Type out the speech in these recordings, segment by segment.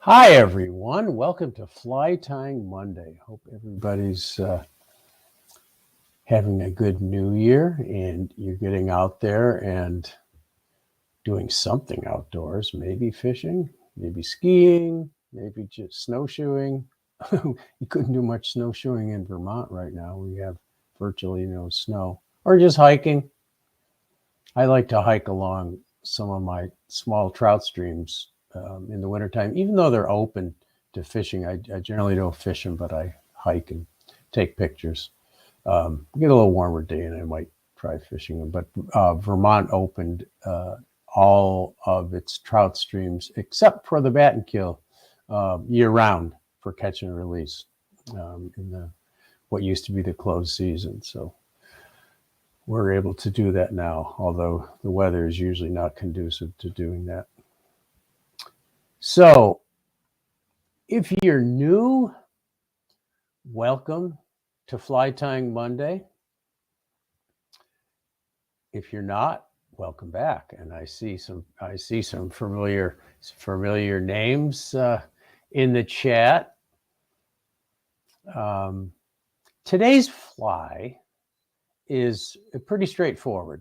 Hi, everyone. Welcome to Fly Tying Monday. Hope everybody's having a good new year and you're getting out there and doing something outdoors, maybe fishing, maybe skiing, maybe just snowshoeing. You couldn't do much snowshoeing in Vermont right now. We have virtually no snow. Or just hiking. I like to hike along some of my small trout streams in the wintertime, even though they're open to fishing. I generally don't fish them, but I hike and take pictures. Get a little warmer day and I might try fishing them. But Vermont opened all of its trout streams except for the bat and kill year round for catch and release in the what used to be the closed season. So we're able to do that now, although the weather is usually not conducive to doing that. So if you're new, welcome to Fly Tying Monday. If you're not, welcome back. And I see some familiar names in the chat. Today's fly is pretty straightforward.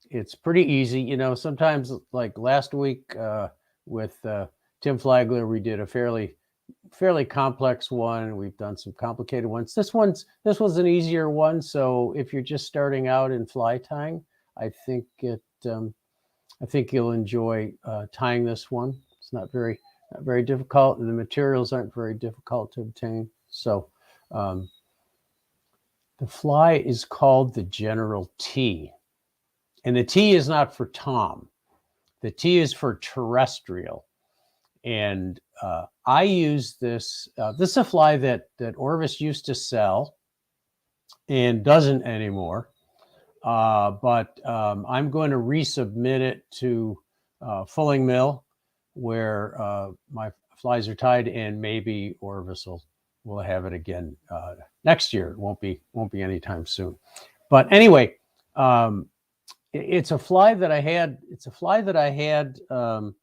It's pretty easy. You know, sometimes like last week with Tim Flagler, we did a fairly complex one. We've done some complicated ones. This was an easier one. So if you're just starting out in fly tying, I think you'll enjoy tying this one. It's not very difficult, and the materials aren't very difficult to obtain. So the fly is called the General T, and the T is not for Tom. The T is for terrestrial, and I use this. This is a fly that Orvis used to sell and doesn't anymore. But I'm going to resubmit it to Fulling Mill, where my flies are tied, and maybe Orvis will have it again next year. It won't be anytime soon. But anyway, it's a fly that I had. It's a fly that I had in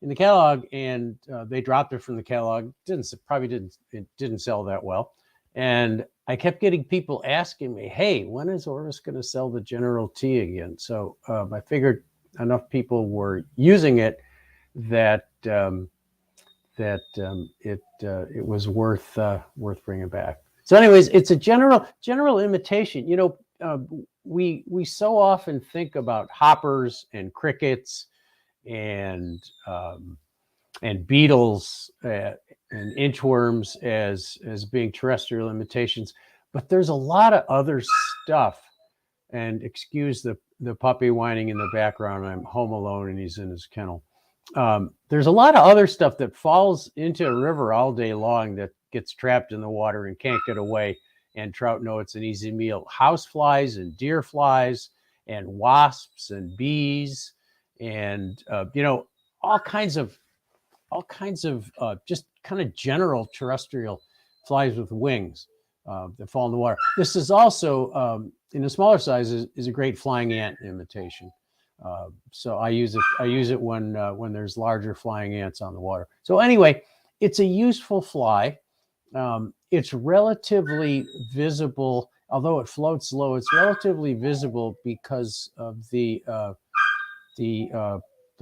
the catalog, and they dropped it from the catalog. It didn't sell that well, and I kept getting people asking me, "Hey, when is Orvis going to sell the General T again?" So I figured enough people were using it that it was worth bringing back. So, anyways, it's a general imitation. You know, we so often think about hoppers and crickets and beetles and inchworms as being terrestrial imitations, but there's a lot of other stuff. And excuse the puppy whining in the background. I'm home alone and he's in his kennel. There's a lot of other stuff that falls into a river all day long that gets trapped in the water and can't get away. And trout know it's an easy meal. House flies and deer flies and wasps and bees and you know, all kinds of just kind of general terrestrial flies with wings that fall in the water. This is also in the smaller sizes is a great flying ant imitation. So I use it when there's larger flying ants on the water. So anyway, it's a useful fly. It's relatively visible, although it floats low. It's relatively visible because of the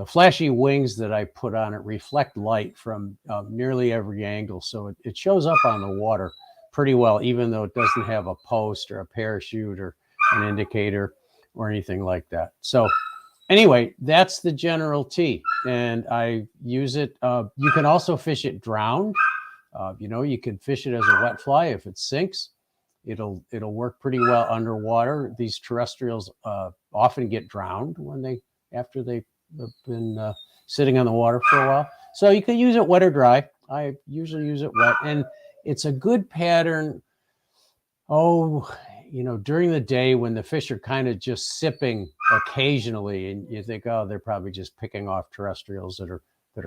flashy wings that I put on it reflect light from nearly every angle. So it shows up on the water pretty well, even though it doesn't have a post or a parachute or an indicator or anything like that. So anyway, that's the General T, and I use it. You can also fish it drowned. You know, you can fish it as a wet fly. If it sinks, it'll work pretty well underwater. These terrestrials often get drowned after they've been sitting on the water for a while. So you can use it wet or dry. I usually use it wet, and it's a good pattern. Oh, you know, during the day when the fish are kind of just sipping occasionally, and you think, oh, they're probably just picking off terrestrials that are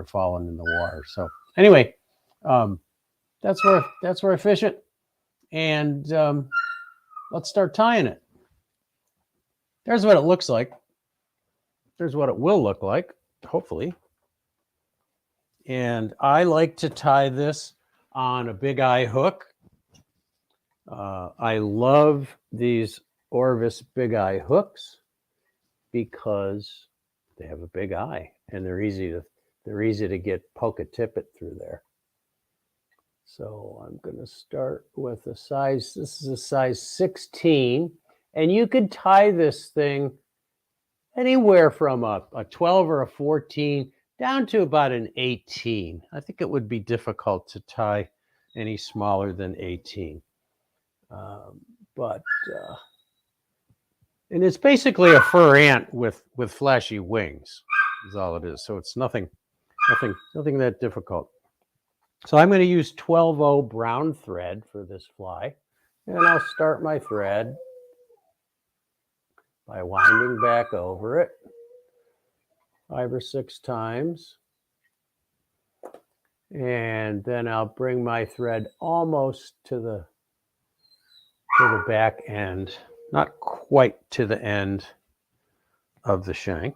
falling in the water. So anyway, that's where I fish it, and let's start tying it. There's what it looks like. There's what it will look like, hopefully. And I like to tie this on a Bigeye hook. I love these Orvis Bigeye hooks because they have a big eye and they're easy to poke a tippet through there. So I'm going to start with a size, this is a size 16, and you could tie this thing anywhere from a 12 or a 14 down to about an 18. I think it would be difficult to tie any smaller than 18. And it's basically a fur ant with flashy wings is all it is. So it's nothing that difficult. So I'm going to use 12-0 brown thread for this fly. And I'll start my thread by winding back over it 5 or 6 times. And then I'll bring my thread almost to the back end, not quite to the end of the shank.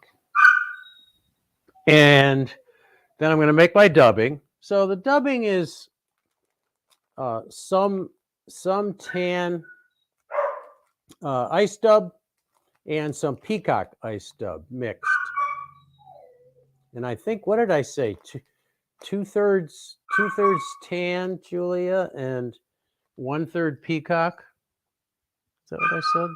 And then I'm going to make my dubbing. So the dubbing is some tan ice dub and some Peacock Ice Dub mixed. And I think, what did I say? Two-thirds tan, Julia, and 1/3 Peacock. Is that what I said?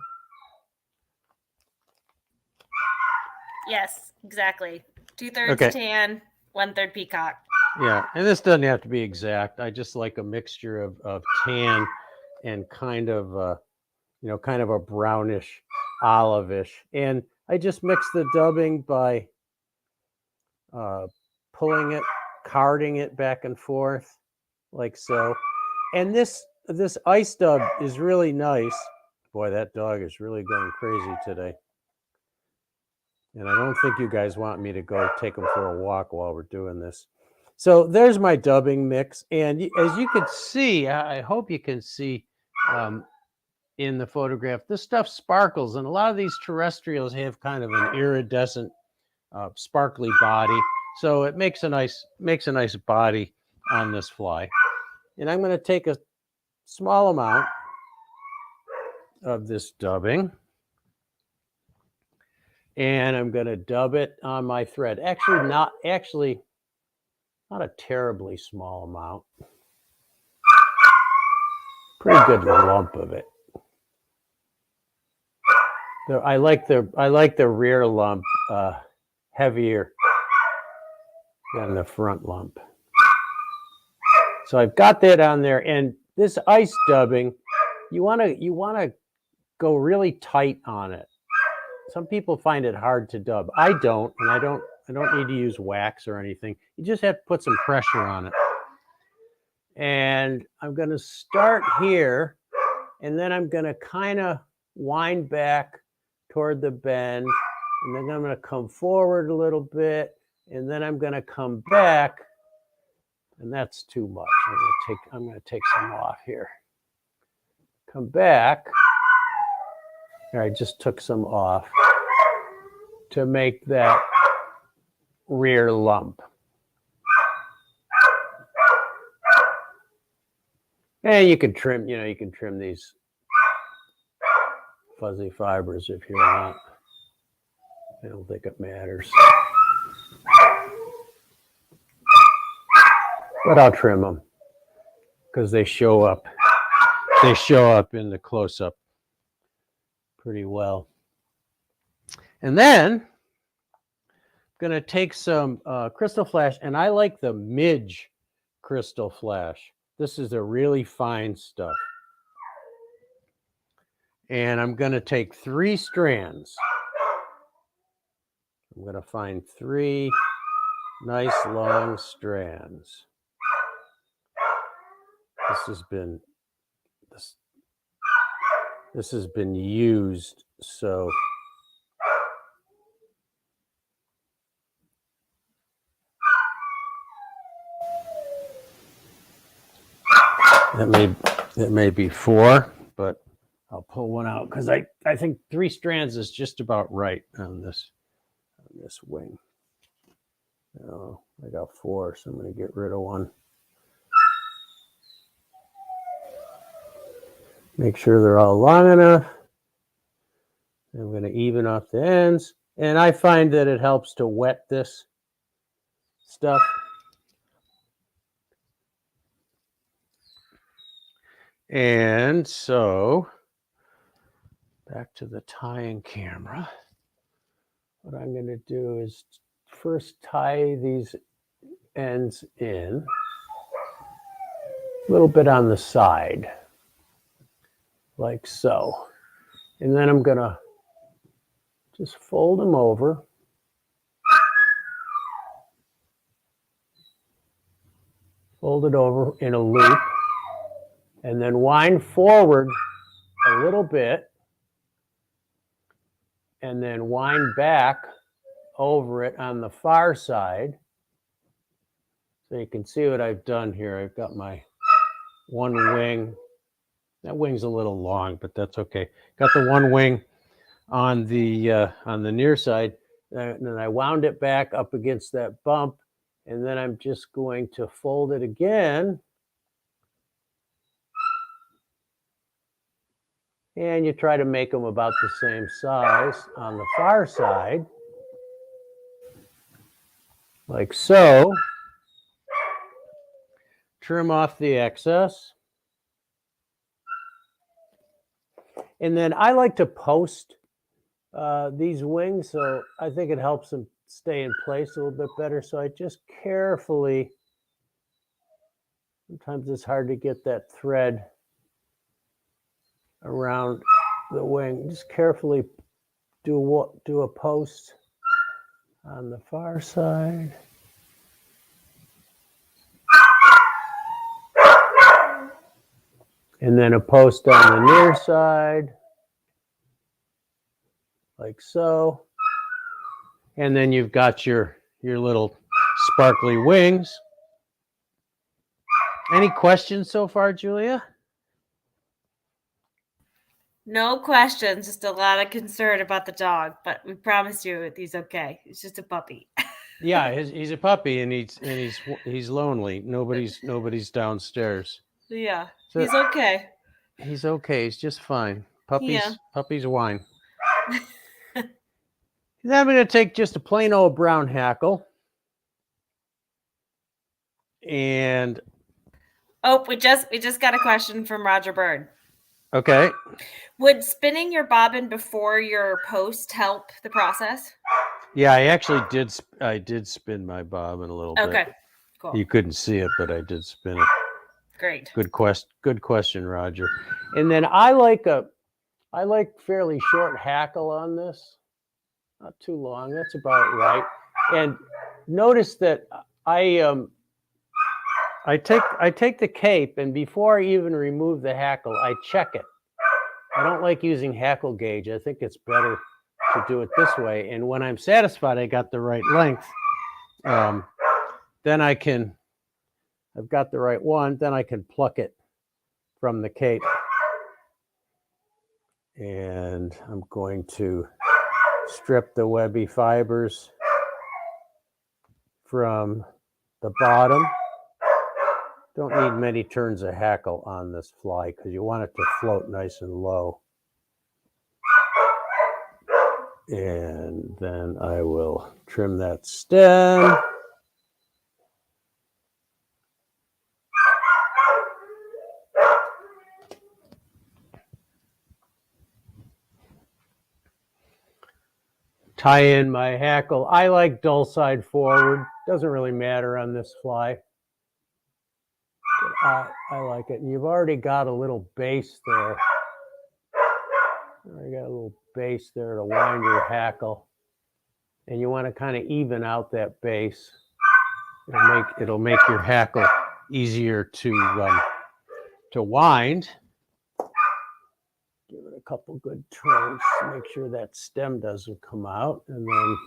Yes, exactly. 2/3 tan, 1/3 Peacock. Yeah, and this doesn't have to be exact. I just like a mixture of tan and kind of a brownish olive-ish. And I just mix the dubbing by pulling it, carding it back and forth like so. And this ice dub is really nice. Boy, that dog is really going crazy today. And I don't think you guys want me to go take him for a walk while we're doing this. So there's my dubbing mix. And as you can see, I hope you can see in the photograph, this stuff sparkles. And a lot of these terrestrials have kind of an iridescent, sparkly body. So it makes a nice body on this fly. And I'm going to take a small amount of this dubbing. And I'm going to dub it on my thread. Actually, not a terribly small amount. Pretty good lump of it. I like the rear lump heavier than the front lump. So I've got that on there. And this ice dubbing, you want to go really tight on it. Some people find it hard to dub. I don't, and I don't need to use wax or anything. You just have to put some pressure on it. And I'm going to start here, and then I'm going to kind of wind back toward the bend, and then I'm going to come forward a little bit, and then I'm going to come back, and that's too much. I'm going to take some off here. Come back. Here, I just took some off to make that rear lump. And you can trim, these fuzzy fibers if you want. I don't think it matters. But I'll trim them because they show up. They show up in the close-up pretty well. And then I'm going to take some Krystal Flash, and I like the Midge Krystal Flash. This is a really fine stuff. And I'm going to take 3 strands. I'm going to find 3 nice long strands. This has been used, so that may be 4, but I'll pull one out because I think 3 strands is just about right on this wing. Oh, I got 4, so I'm going to get rid of one. Make sure they're all long enough. I'm going to even off the ends. And I find that it helps to wet this stuff. And so, back to the tying camera. What I'm going to do is first tie these ends in a little bit on the side, like so. And then I'm going to just fold them over. Fold it over in a loop. And then wind forward a little bit. And then wind back over it on the far side. So you can see what I've done here. I've got my one wing. That wing's a little long, but that's okay. Got the one wing on the near side. And then I wound it back up against that bump. And then I'm just going to fold it again. And you try to make them about the same size on the far side, like so. Trim off the excess. And then I like to post these wings, so I think it helps them stay in place a little bit better. So I just carefully, sometimes it's hard to get that thread around the wing. Just carefully do a post on the far side. And then a post on the near side, like so. And then you've got your little sparkly wings. Any questions so far, Julia? No questions, just a lot of concern about the dog, but we promise you he's okay. He's just a puppy. Yeah, he's a puppy, and he's lonely. Nobody's downstairs. Yeah, So he's okay. He's okay. He's just fine. Puppies whine. Then I'm going to take just a plain old brown hackle, and we just got a question from Roger Bird. Okay. Would spinning your bobbin before your post help the process? Yeah, I actually did. I did spin my bobbin a little bit. Okay, cool. You couldn't see it, but I did spin it. Great. Good question, Roger. And then I like fairly short hackle on this. Not too long. That's about right. And notice that I take the cape, and before I even remove the hackle, I check it. I don't like using hackle gauge. I think it's better to do it this way. And when I'm satisfied I got the right length, then I've got the right one, then I can pluck it from the cape. And I'm going to strip the webby fibers from the bottom. Don't need many turns of hackle on this fly because you want it to float nice and low. And then I will trim that stem. Tie in my hackle. I like dull side forward. Doesn't really matter on this fly. I like it. And you've already got a little base there. You got a little base there to wind your hackle. And you want to kind of even out that base. It'll make your hackle easier to wind. Give it a couple good turns to make sure that stem doesn't come out. And then,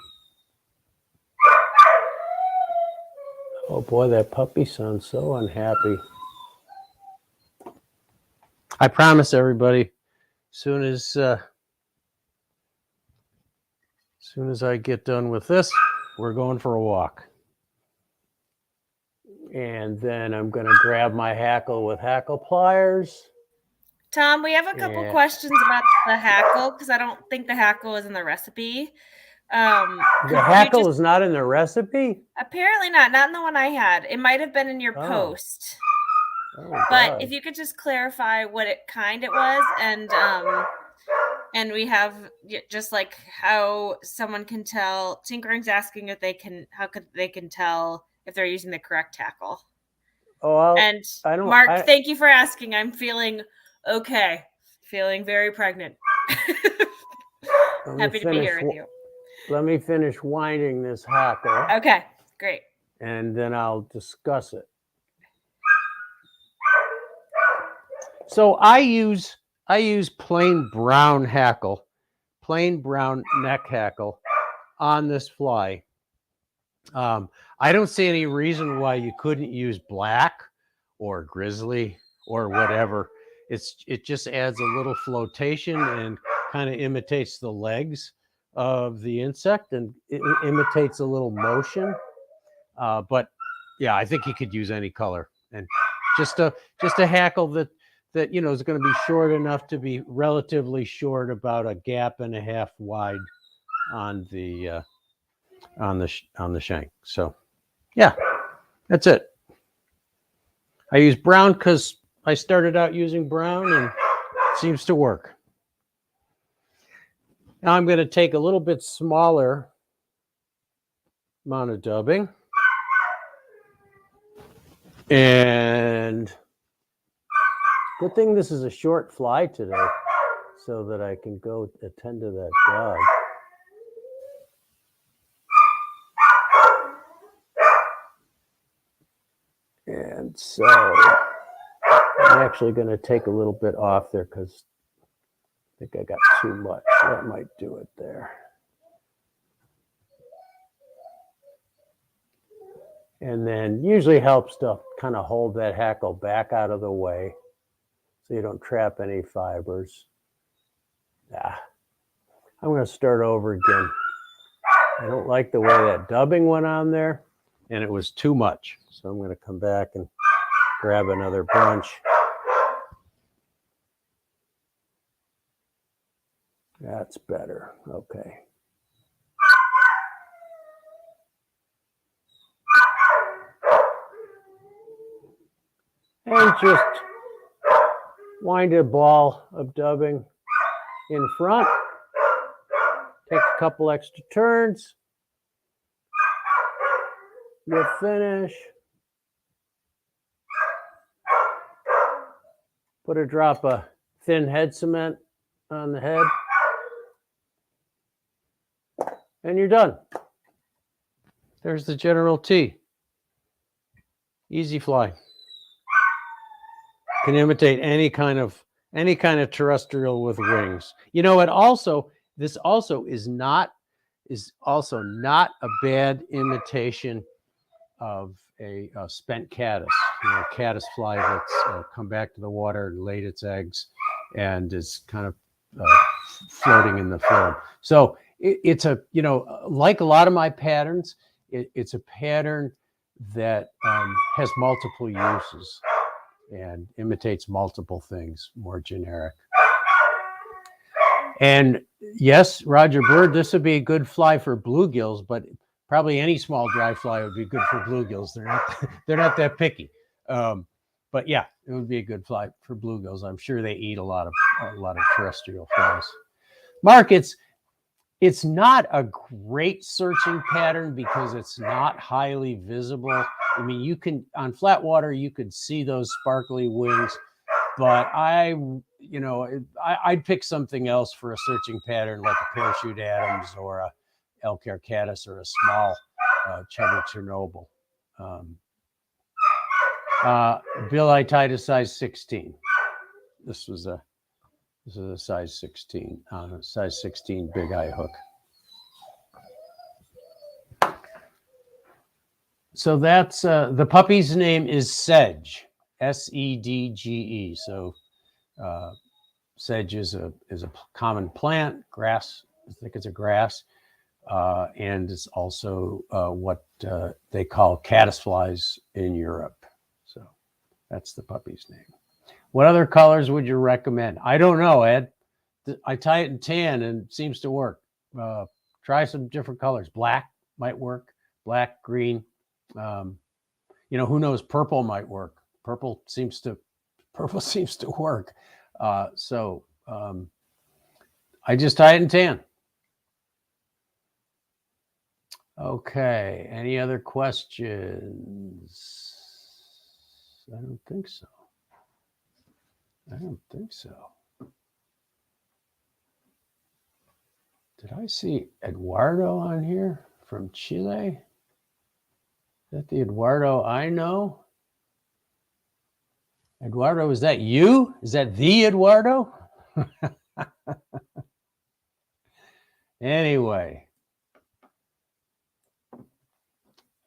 oh boy, that puppy sounds so unhappy. I promise everybody, soon as I get done with this, we're going for a walk. And then I'm going to grab my hackle with hackle pliers. Tom, we have a couple questions about the hackle because I don't think the hackle is in the recipe. The hackle is not in the recipe? Apparently not in the one I had. It might have been in your post. Oh, but God. If you could just clarify what kind it was, and we have just like how someone can tell. Tinkering's asking if they can tell if they're using the correct tackle. Oh, and Mark, thank you for asking. I'm feeling okay. Feeling very pregnant. Happy to be here with you. Let me finish winding this hackle. Okay, great. And then I'll discuss it. So I use plain brown hackle, plain brown neck hackle on this fly. I don't see any reason why you couldn't use black or grizzly or whatever. It just adds a little flotation and kind of imitates the legs of the insect, and it imitates a little motion. But yeah, I think you could use any color, and just a hackle that is going to be short enough to be relatively short, about a gap and a half wide on the shank. So yeah, that's it. I use brown because I started out using brown and it seems to work. Now I'm going to take a little bit smaller amount of dubbing, and good thing this is a short fly today so that I can go attend to that dog. And so I'm actually going to take a little bit off there because I think I got too much. That might do it there. And then usually helps to kind of hold that hackle back out of the way so you don't trap any fibers. I'm going to start over again. I don't like the way that dubbing went on there, and it was too much. So I'm going to come back and grab another bunch. That's better. Okay. And just wind a ball of dubbing in front. Take a couple extra turns. You'll finish. Put a drop of thin head cement on the head. And you're done. There's the General T. Easy fly. Can imitate any kind of terrestrial with wings. You know, this also is not a bad imitation of a spent caddis. You know, a caddis fly that's come back to the water and laid its eggs and is kind of floating in the film. So it's a, like a lot of my patterns, it's a pattern that has multiple uses and imitates multiple things, more generic. And yes, Roger Bird, this would be a good fly for bluegills, but probably any small dry fly would be good for bluegills. They're not that picky. But yeah, it would be a good fly for bluegills. I'm sure they eat a lot of terrestrial flies. Mark, it's not a great searching pattern because it's not highly visible. I mean, you can, on flat water, you could see those sparkly wings, but I'd pick something else for a searching pattern, like a parachute Adams or a elk hair caddis or a small chubby Chernobyl. Bill, I tied a size 16. This is a size 16, size 16 Bigeye hook. So that's the puppy's name is Sedge, Sedge. So sedge is a common plant, grass. I think it's a grass. and it's also what they call caddisflies in Europe. So that's the puppy's name. What other colors would you recommend? I don't know, Ed. I tie it in tan and it seems to work. Try some different colors. Black might work. Black, green. Who knows? Purple might work. Purple seems to work. So I just tie it in tan. Okay. Any other questions? I don't think so. Did I see Eduardo on here from Chile? Is that the Eduardo I know? Eduardo, is that you? Is that the Eduardo? Anyway,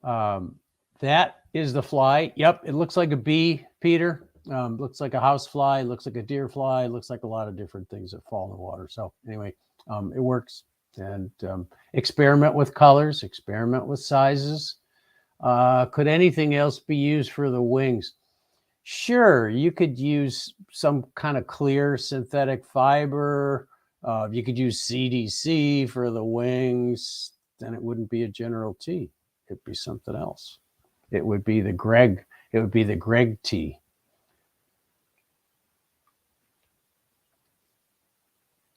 that is the fly. Yep, it looks like a bee, Peter. Looks like a house fly, looks like a deer fly, looks like a lot of different things that fall in the water. So anyway, it works. And experiment with colors, experiment with sizes. Could anything else be used for the wings? Sure, you could use some kind of clear synthetic fiber. You could use CDC for the wings. Then it wouldn't be a General T. It'd be something else. It would be the Greg. It would be the Greg T.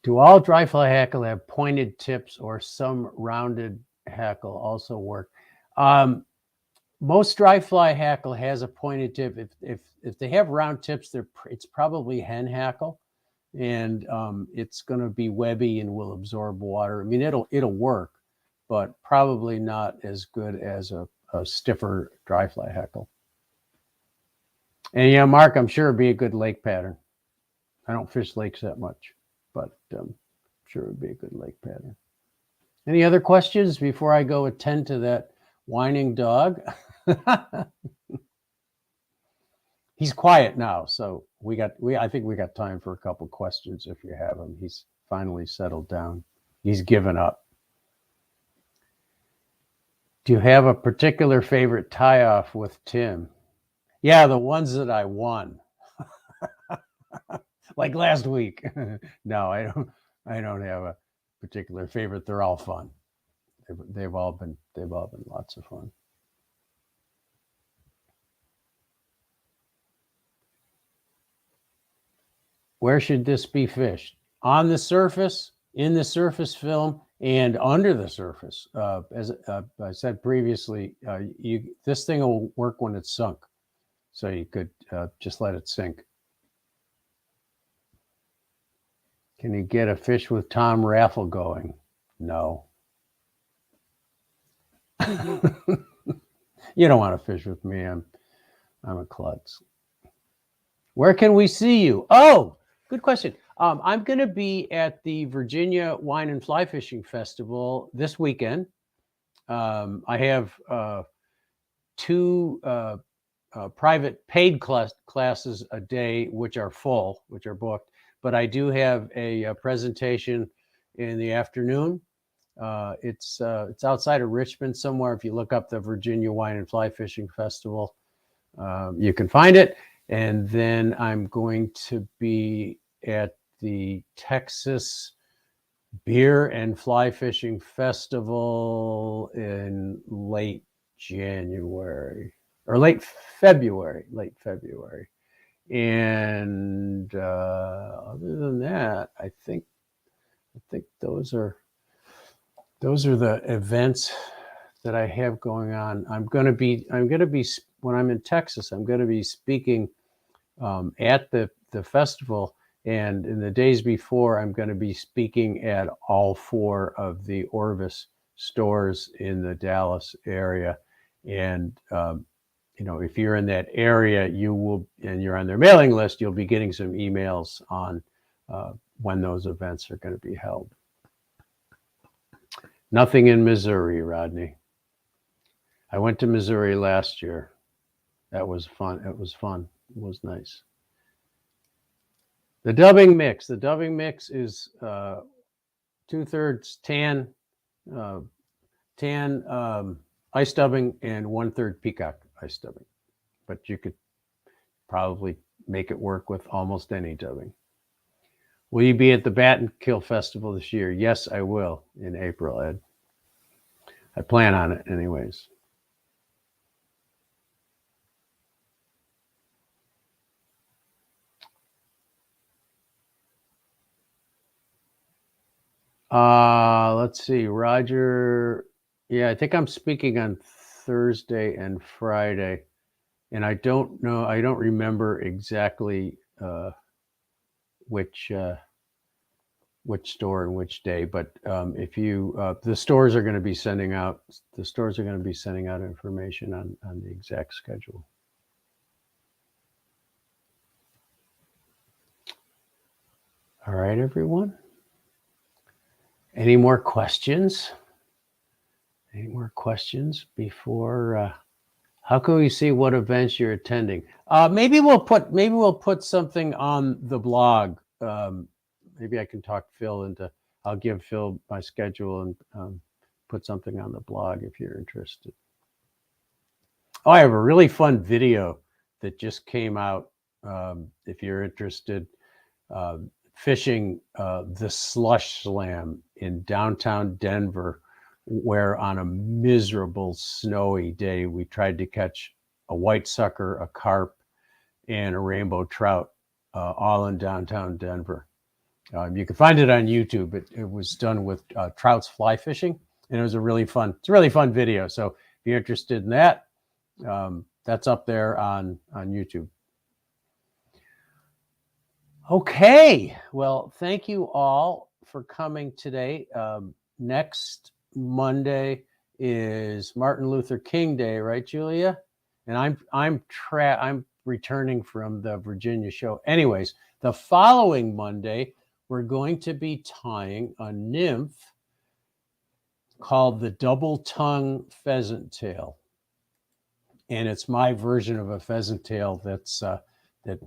Do all dry fly hackle have pointed tips, or some rounded hackle also work? Most dry fly hackle has a pointed tip. If they have round tips, it's probably hen hackle, and it's going to be webby and will absorb water. I mean, it'll work, but probably not as good as a stiffer dry fly hackle. And yeah, Mark, I'm sure it'd be a good lake pattern. I don't fish lakes that much, but I'm sure it would be a good lake pattern. Any other questions before I go attend to that whining dog? He's quiet now, so I think we got time for a couple questions if you have them. He's finally settled down. He's given up. Do you have a particular favorite tie-off with Tim? Yeah, the ones that I won. Like last week. No, I don't have a particular favorite. They're all fun. They've all been lots of fun. Where should this be fished? On the surface, in the surface film, and under the surface. As I said previously, this thing will work when it's sunk. So you could just let it sink. Can you get a fish with Tom Raffle going? No. You don't want to fish with me. I'm a klutz. Where can we see you? Oh, good question. I'm going to be at the Virginia Wine and Fly Fishing Festival this weekend. I have 2 private paid classes a day, which are booked. But I do have a presentation in the afternoon. It's outside of Richmond somewhere. If you look up the Virginia Wine and Fly Fishing Festival, you can find it. And then I'm going to be at the Texas Beer and Fly Fishing Festival in late January or late February. And other than that, I think those are the events that I have going on. I'm going to be when I'm in Texas. I'm going to be speaking at the festival, and in the days before, I'm going to be speaking at all 4 of the Orvis stores in the Dallas area. And if you're in that area, and you're on their mailing list, you'll be getting some emails on when those events are going to be held. Nothing in Missouri, Rodney. I went to Missouri last year. That was fun. It was nice. The dubbing mix. The dubbing mix is 2/3 tan, tan ice dubbing and 1/3 peacock ice dubbing. But you could probably make it work with almost any dubbing. Will you be at the Bat and Kill Festival this year? Yes, I will in April, Ed. I plan on it anyways. Let's see, Roger. Yeah, I think I'm speaking on Thursday and Friday, and I don't know. I don't remember exactly which store and which day. But if you, the stores are going to be sending out. The stores are going to be sending out information on the exact schedule. All right, everyone. Any more questions? Any more questions before? How can we see what events you're attending? Maybe we'll put something on the blog. Maybe I can talk Phil into. I'll give Phil my schedule and put something on the blog if you're interested. Oh, I have a really fun video that just came out. If you're interested. Fishing the slush slam in downtown Denver, where on a miserable snowy day we tried to catch a white sucker, a carp, and a rainbow trout, all in downtown Denver. You can find it on YouTube. It was done with Trout's fly fishing, and it was a really fun video. So if you're interested in that, that's up there on YouTube. Okay, well, thank you all for coming today. Next Monday is Martin Luther King Day, right, Julia? And I'm returning from the Virginia show. Anyways, the following Monday, we're going to be tying a nymph called the double tongue pheasant tail, and it's my version of a pheasant tail that's that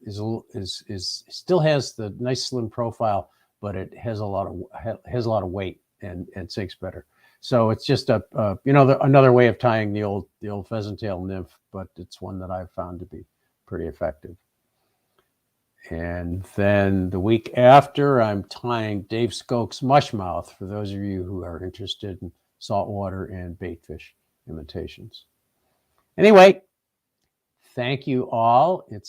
is still has the nice slim profile, but it has a lot of weight and sinks better. So it's just another way of tying the old pheasant tail nymph, but it's one that I've found to be pretty effective. And then the week after, I'm tying Dave Skoke's mushmouth for those of you who are interested in saltwater and baitfish imitations. Anyway. Thank you all. It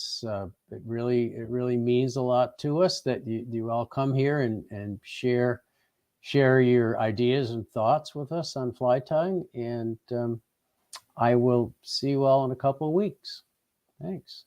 really means a lot to us that you all come here and share your ideas and thoughts with us on fly tying. And I will see you all in a couple of weeks. Thanks.